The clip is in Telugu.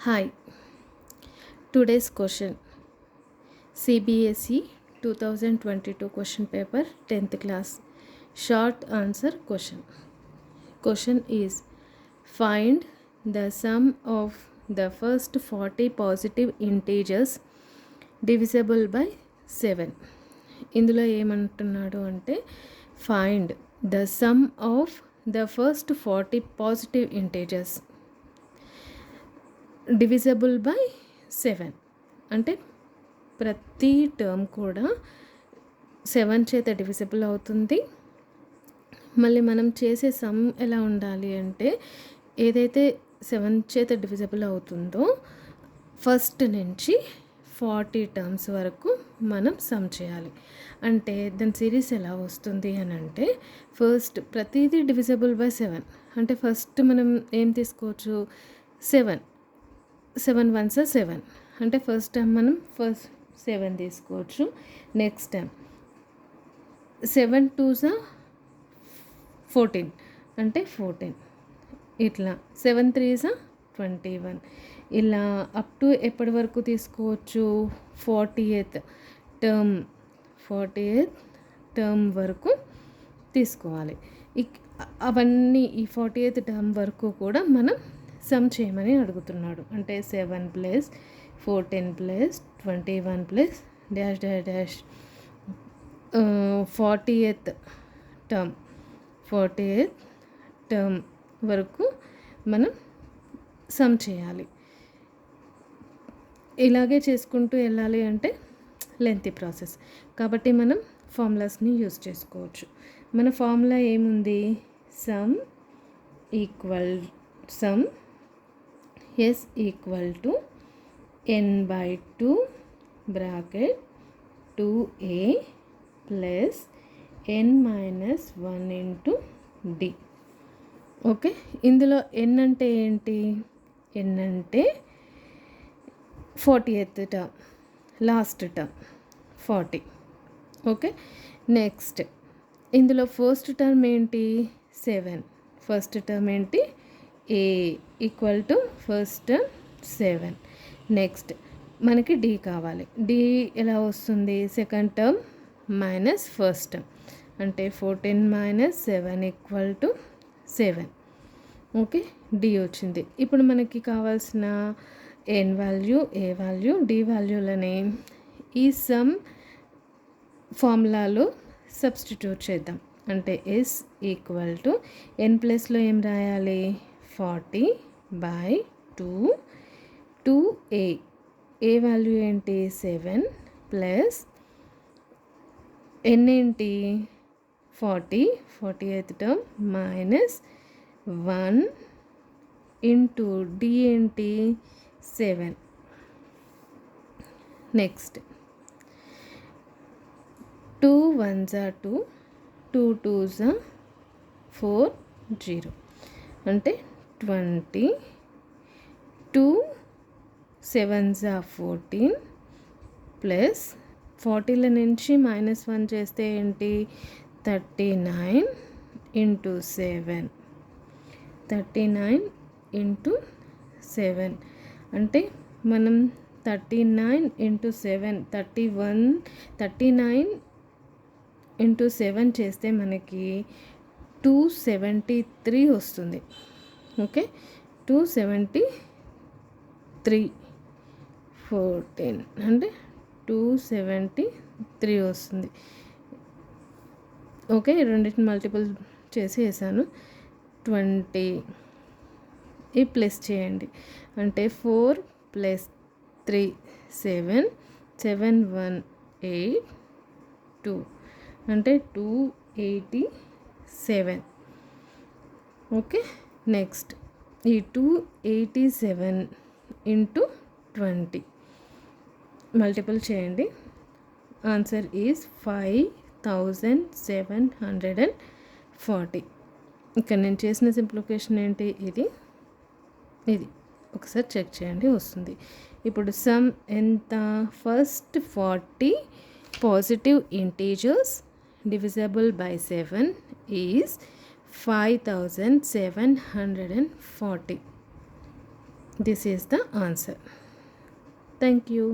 Hi, today's question CBSE 2022 question paper 10th class short answer question. Question is find the sum of the first 40 positive integers divisible by 7. ఇందులో ఏమంటున్నాడు అంటే find the sum of the first 40 positive integers divisible by 7 అంటే ప్రతి టర్మ్ కూడా 7 చేత డివిజిబుల్ అవుతుంది. మళ్ళీ మనం చేసే సమ్ ఎలా ఉండాలి అంటే ఏదైతే 7 చేత డివిజిబుల్ అవుతుందో ఫస్ట్ నుంచి 40 టర్మ్స్ వరకు మనం సమ్ చేయాలి. అంటే దాని సిరీస్ ఎలా వస్తుంది అని అంటే ఫస్ట్ ప్రతిదీ డివిజిబుల్ బై 7 అంటే ఫస్ట్ మనం ఏం తీసుకోవచ్చు 7 వన్స్ 7 అంటే ఫస్ట్ టైం మనం 7 తీసుకోవచ్చు. నెక్స్ట్ టైం 7 2s 14 అంటే 14 ఇట్లా 7 3s 21 ఇలా అప్ టు ఎప్పటి వరకు తీసుకోవచ్చు 40th టర్మ్ వరకు తీసుకోవాలి. అవన్నీ ఈ 40th టర్మ్ వరకు కూడా మనం సమ్ చేయమని అడుగుతున్నాడు. అంటే 7 plus 14 plus 21 plus dash dash dash 40th term వరకు మనం సమ్ చేయాలి. ఇలాగే చేసుకుంటూ వెళ్ళాలి అంటే లెంతీ ప్రాసెస్ కాబట్టి మనం ఫార్ములాస్ని యూజ్ చేసుకోవచ్చు. మన ఫార్ములా ఏముంది some S equal to n by 2 bracket 2a plus n minus 1 into d. Okay, ఇందులో n అంటే ఏంటి? n అంటే 40th term last term 40. Okay, next ఇందులో ఫస్ట్ టర్మ్ ఏంటి 7. ఫస్ట్ టర్మ్ ఏంటి a equal to first 7. Next మనకి d కావాలి. d ఎలా వస్తుంది second term minus first term అంటే 14 minus 7 equal to 7. Okay, d వచ్చింది. ఇప్పుడు మనకి కావాల్సిన n value a value d వాల్యూలని ఈ సమ్ ఫార్ములాలో సబ్స్టిట్యూట్ చేద్దాం. అంటే s ఈక్వల్ టు n ప్లస్లో ఏం రాయాలి 40 by 2a ఏ వాల్యూ ఏంటి 7 ప్లస్ n ఏంటి 40th term minus 1 into d ఏంటి 7. నెక్స్ట్ 2 1s 2 2 2s 4 0 అంటే 20 2 7s 14 ప్లస్ 40ల నుంచి మైనస్ 1 చేస్తే ఏంటి 39 ఇంటూ 7 39 ఇంటూ 7 అంటే మనం 39 ఇంటూ 7 39 ఇంటూ 7 చేస్తే మనకి 273 వస్తుంది. ఓకే, 273 14 అంటే 273 వస్తుంది. ఓకే, రెండింటిని మల్టిపుల్ చేసి వేసాను 20 ఈ ప్లస్ చేయండి అంటే 4 ప్లస్ 3 7 7 1 8 2 అంటే 287. ఓకే, నెక్స్ట్ ఈ 287 ఇంటూ 20 మల్టిపుల్ చేయండి. Answer is 5740. ఇక్కడ నేను చేసిన సింప్లిఫికేషన్ ఏంటి ఇది ఒకసారి చెక్ చేయండి వస్తుంది. ఇప్పుడు సమ్ ఎంత first 40 positive integers divisible by 7 is 5740. This is the answer. Thank you.